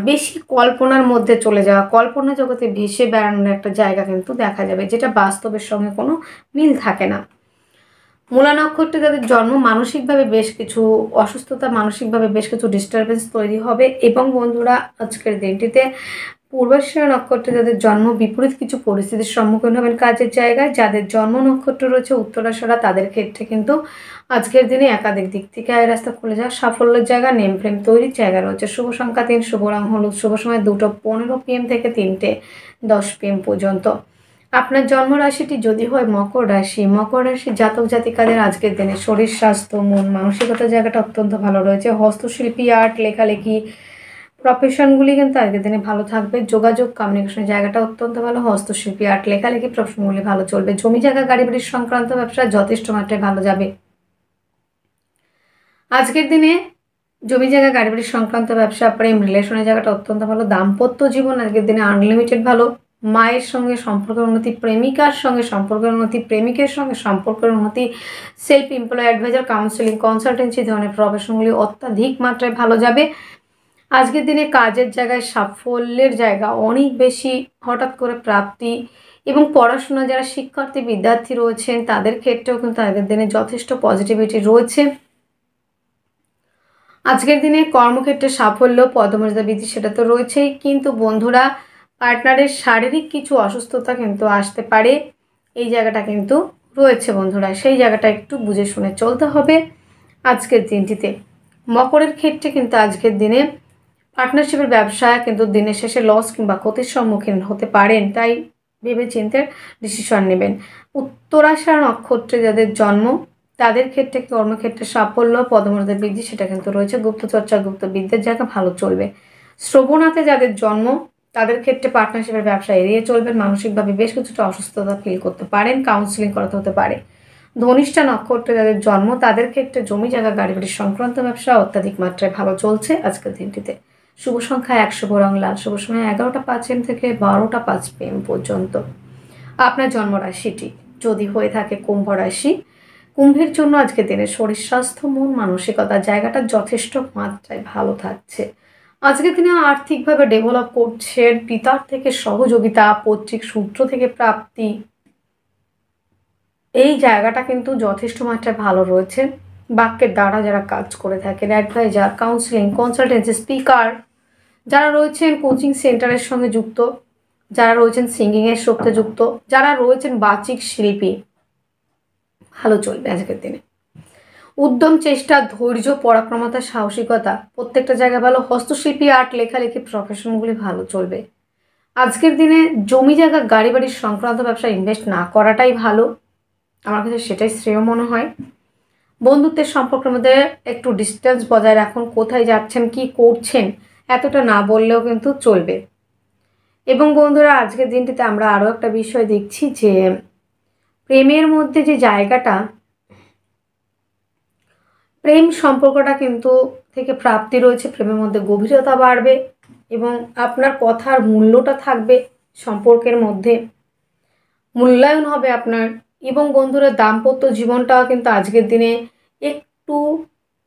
বেশি কল্পনার মধ্যে চলে যাওয়া, কল্পনা জগতে ভেসে বেড়ানোর একটা জায়গা কিন্তু দেখা যাবে, যেটা বাস্তবের সঙ্গে কোনো মিল থাকে না। মূলা নক্ষত্রে যাদের জন্ম মানসিকভাবে বেশ কিছু অসুস্থতা, মানসিকভাবে বেশ কিছু ডিস্টারবেন্স তৈরি হবে। এবং বন্ধুরা আজকের দিনটিতে পূর্বাশারা নক্ষত্রে যাদের জন্ম বিপরীত কিছু পরিস্থিতির সম্মুখীন হবেন কাজের জায়গায়। যাদের জন্ম নক্ষত্র রয়েছে উত্তরাশারা তাদের ক্ষেত্রে কিন্তু আজকের দিনে একাধিক দিক থেকে আয় রাস্তা খুলে যাওয়া, সাফল্যের জায়গা, নেম ফ্রেম তৈরির জায়গা রয়েছে। শুভ সংখ্যা 3, শুভ রং হলুদ, শুভ সময় 2:15 PM থেকে 3:10 PM পর্যন্ত। আপনার জন্ম রাশিটি যদি হয় মকর রাশি, মকর রাশি জাতক জাতিকাদের আজকের দিনে শরীর স্বাস্থ্য মন মানসিকতার জায়গাটা অত্যন্ত ভালো রয়েছে। হস্তশিল্পী, আর্ট, লেখালেখি প্রফেশনগুলি কিন্তু আজকের দিনে ভালো থাকবে। যোগাযোগ কমিউনিকেশনের জায়গাটা অত্যন্ত ভালো। হস্তশিল্পী, আর্ট, লেখালেখি প্রফেশনগুলি ভালো চলবে। জমি জায়গা গাড়ি বাড়ির সংক্রান্ত ব্যবসা যথেষ্ট মাত্রায় ভালো যাবে। আজকের দিনে জমি জায়গা গাড়ি বাড়ির সংক্রান্ত ব্যবসা, প্রেম, রিলেশনের জায়গাটা অত্যন্ত ভালো। দাম্পত্য জীবন আজকের দিনে আনলিমিটেড ভালো। মায়ের সঙ্গে সম্পর্কের উন্নতি, প্রেমিকার সঙ্গে সম্পর্কের উন্নতি, প্রেমিকের সঙ্গে সম্পর্কের উন্নতি, self employ, adviser, counselling, consultancy ধরনের প্রফেশনগুলি অত্যাধিক মাত্রায় ভালো যাবে। আজকের দিনে কাজের জায়গায় সাফল্যের জায়গা অনেক বেশি, হঠাৎ করে প্রাপ্তি। এবং পড়াশোনা যারা শিক্ষার্থী বিদ্যার্থী রয়েছেন তাদের ক্ষেত্রেও কিন্তু আগের দিনে যথেষ্ট পজিটিভিটি রয়েছে। আজকের দিনে কর্মক্ষেত্রে সাফল্য, পদমর্যাদা বৃদ্ধি সেটা তো রয়েছেই, কিন্তু বন্ধুরা পার্টনারের শারীরিক কিছু অসুস্থতা কিন্তু আসতে পারে, এই জায়গাটা কিন্তু রয়েছে বন্ধুরা, সেই জায়গাটা একটু বুঝে শুনে চলতে হবে আজকের দিনটিতে। মকরের ক্ষেত্রে কিন্তু আজকের দিনে পার্টনারশিপের ব্যবসায় কিন্তু দিনের শেষে লস কিংবা ক্ষতির সম্মুখীন হতে পারেন, তাই ভেবে চিন্তে ডিসিশন নেবেন। উত্তরাষাঢ় নক্ষত্রে যাদের জন্ম তাদের ক্ষেত্রে কর্মক্ষেত্রে সাফল্য, পদমর্যাদা বৃদ্ধি সেটা কিন্তু রয়েছে। গুপ্তচর্চা, গুপ্তবিদ্যার জায়গা ভালো চলবে। শ্রবণাতে যাদের জন্ম তাদের ক্ষেত্রে পার্টনারশিপের ব্যবসা এড়িয়ে চলবেন। মানসিকভাবে বেশ কিছুটা অসুস্থতা ফিল করতে পারেন, কাউন্সিলিং করাতে হতে পারে। ধনিষ্ঠা নক্ষত্রে যাদের জন্ম তাদের ক্ষেত্রে জমি জায়গা গাড়ি বাড়ির সংক্রান্ত ব্যবসা অত্যাধিক মাত্রায় ভালো চলছে আজকের দিনটিতে। শুভ সংখ্যা 1, শুভ রং লাল, শুভ সময় 11:05 AM থেকে 12:05 PM পর্যন্ত। আপনার জন্মরাশিটি যদি হয়ে থাকে কুম্ভ রাশি, কুম্ভের জন্য আজকের দিনে শরীর স্বাস্থ্য মন মানসিকতার জায়গাটা যথেষ্ট মাত্রায় ভালো থাকছে। আজকের দিনে আর্থিকভাবে ডেভেলপ করছেন, পিতার থেকে সহযোগিতা, পৈতৃক সূত্র থেকে প্রাপ্তি, এই জায়গাটা কিন্তু যথেষ্ট মাত্রায় ভালো রয়েছে। বাক্যের দ্বারা যারা কাজ করে থাকেন, অ্যাডভাইজার, কাউন্সিলিং, কনসালটেন্সি, স্পিকার যারা রয়েছেন, কোচিং সেন্টারের সঙ্গে যুক্ত যারা রয়েছেন, সিঙ্গিংয়ের সাথে যুক্ত যারা রয়েছেন, বাচিক শিল্পী, ভালো চলবে আজকের দিনে। উদ্যম, চেষ্টা, ধৈর্য, পরাক্রমতা, সাহসিকতা প্রত্যেকটা জায়গায় ভালো। হস্তশিল্পী, আর্ট, লেখালেখি প্রফেশনগুলি ভালো চলবে। আজকের দিনে জমি জায়গা গাড়ি বাড়ির সংক্রান্ত ব্যবসা ইনভেস্ট না করাটাই ভালো, আমার কাছে সেটাই শ্রেয় মনে হয়। বন্ধুত্বের সম্পর্কের মধ্যে একটু ডিস্টেন্স বজায় রাখুন, কোথায় যাচ্ছেন কি করছেন এতটা না বললেও কিন্তু চলবে। এবং বন্ধুরা আজকের দিনটিতে আমরা আরও একটা বিষয় দেখছি যে প্রেমের মধ্যে যে জায়গাটা, প্রেম সম্পর্কটা কিন্তু থেকে প্রাপ্তি রয়েছে, প্রেমের মধ্যে গভীরতা বাড়বে এবং আপনার কথার মূল্যটা থাকবে, সম্পর্কের মধ্যে মূল্যায়ন হবে আপনার। এবং বন্ধুরা দাম্পত্য জীবনটাও কিন্তু আজকের দিনে একটু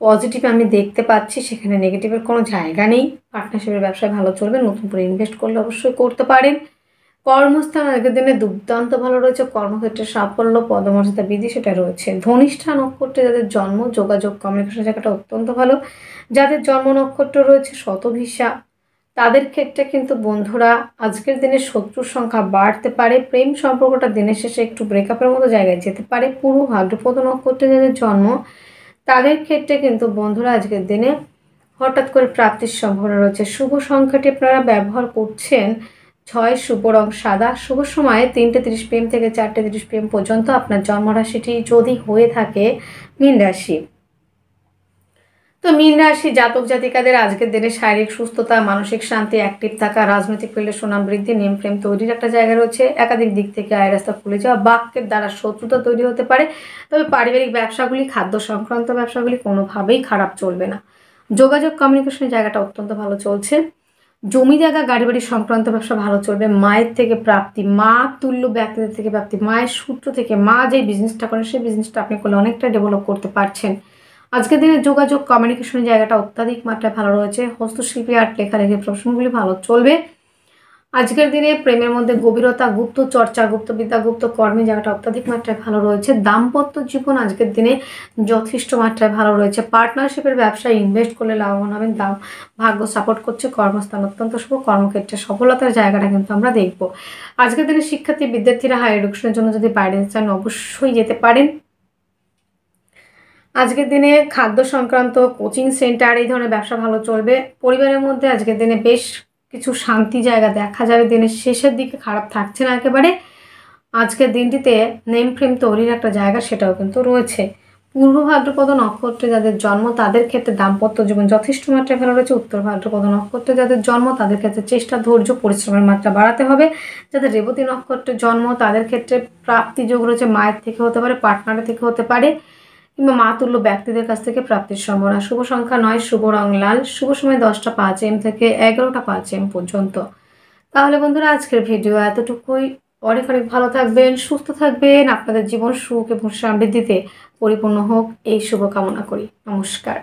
পজিটিভ আমি দেখতে পাচ্ছি, সেখানে নেগেটিভের কোনো জায়গা নেই। পার্টনারশিপের ব্যবসায় ভালো চলবে, নতুন করে ইনভেস্ট করলে অবশ্যই করতে পারেন। কর্মস্থান আগের দিনে দুর্দান্ত ভালো রয়েছে, কর্মক্ষেত্রে সাফল্য, পদমর্যাদা বৃদ্ধি সেটা রয়েছে। ধনিষ্ঠা নক্ষত্রে যাদের জন্ম, যোগাযোগ কমিউনিকেশন জায়গাটা অত্যন্ত ভালো। যাদের জন্ম নক্ষত্র রয়েছে শতভিসা, তাদের ক্ষেত্রে কিন্তু বন্ধুরা আজকের দিনে শত্রুর সংখ্যা বাড়তে পারে, প্রেম সম্পর্কটা দিনের শেষে একটু ব্রেকআপের মতো জায়গায় যেতে পারে। পুরো ভাদ্রপদ নক্ষত্রে যাদের জন্ম, তাদের ক্ষেত্রে কিন্তু বন্ধুরা আজকের দিনে হঠাৎ করে প্রাপ্তির সম্ভাবনা রয়েছে। শুভ সংখ্যাটি আপনারা ব্যবহার করছেন 6, শুভ রং সাদা, শুভ সময় 3:30 PM থেকে 4:30 PM পর্যন্ত। আপনার জন্মরাশিটি যদি হয়ে থাকে মীন রাশি, তো মীন রাশি জাতক জাতিকাদের আজকের দিনে শারীরিক সুস্থতা, মানসিক শান্তি, অ্যাক্টিভ থাকা, রাজনৈতিক ফিল্ডে সুনাম বৃদ্ধি, নেম ফ্রেম তৈরির একটা জায়গা রয়েছে। একাধিক দিক থেকে আয় রাস্তা খুলে যাওয়া, বাক্যের দ্বারা শত্রুতা তৈরি হতে পারে। তবে পারিবারিক ব্যবসাগুলি, খাদ্য সংক্রান্ত ব্যবসাগুলি কোনোভাবেই খারাপ চলবে না। যোগাযোগ কমিউনিকেশনের জায়গাটা অত্যন্ত ভালো চলছে। জমি জায়গা, গাড়ি বাড়ি সংক্রান্ত ব্যবসা ভালো চলবে। মায়ের থেকে প্রাপ্তি, মা তুল্য ব্যক্তিদের থেকে প্রাপ্তি, মায়ের সূত্র থেকে, মা যে বিজনেসটা করেন সেই বিজনেসটা আপনি করলে অনেকটা ডেভেলপ করতে পারছেন। আজকের দিনে যোগাযোগ কমিউনিকেশনের জায়গাটা অত্যাধিক মাত্রায় ভালো রয়েছে। হস্তশিল্পী, আর্ট, লেখালেখি প্রফেশনগুলি ভালো চলবে। আজকের দিনে প্রেমের মধ্যে গভীরতা, গুপ্ত চর্চা, গুপ্তবিদ্যা, গুপ্ত কর্মী জায়গাটা অত্যাধিক মাত্রায় ভালো রয়েছে। দাম্পত্য জীবন আজকের দিনে যথেষ্ট মাত্রায় ভালো রয়েছে। পার্টনারশিপের ব্যবসায় ইনভেস্ট করলে লাভবান হবেন, ভাগ্য সাপোর্ট করছে। কর্মস্থান অত্যন্ত শুভ, কর্মক্ষেত্রে সফলতার জায়গাটা কিন্তু আমরা দেখব। আজকের দিনে শিক্ষার্থী বিদ্যার্থীরা হায়ার এডুকেশনের জন্য যদি বাইরে যেতে চান অবশ্যই যেতে পারেন। আজকের দিনে খাদ্য সংক্রান্ত কোচিং সেন্টার, এই ধরনের ব্যবসা ভালো চলবে। পরিবারের মধ্যে আজকের দিনে বেশ কিছু শান্তি জায়গা দেখা যাবে, দিনের শেষের দিকে খারাপ থাকছে না একেবারে। আজকের দিনটিতে নেম ফ্রেম তৈরির একটা জায়গা সেটাও কিন্তু রয়েছে। পূর্ব ভাদ্রপদ নক্ষত্রে যাদের জন্ম, তাদের ক্ষেত্রে দাম্পত্য জীবন যথেষ্ট মাত্রায় ভালো রয়েছে। উত্তর ভাদ্রপদ নক্ষত্রে যাদের জন্ম, তাদের ক্ষেত্রে চেষ্টা, ধৈর্য, পরিশ্রমের মাত্রা বাড়াতে হবে। যাদের রেবতী নক্ষত্রে জন্ম, তাদের ক্ষেত্রে প্রাপ্তি যোগ রয়েছে। মায়ের থেকে হতে পারে, পার্টনারের থেকে হতে পারে, কিংবা মাতুল্য ব্যক্তিদের কাছ থেকে প্রাপ্তির সম্ভাবনা। শুভ সংখ্যা 9, শুভ রং লাল, শুভ সময় 10টা 5 AM থেকে 11টা 5 AM পর্যন্ত। তাহলে বন্ধুরা আজকের ভিডিও এতটুকুই। অনেক অনেক ভালো থাকবেন, সুস্থ থাকবেন, আপনাদের জীবন সুখ এবং সমৃদ্ধিতে পরিপূর্ণ হোক এই শুভকামনা করি। নমস্কার।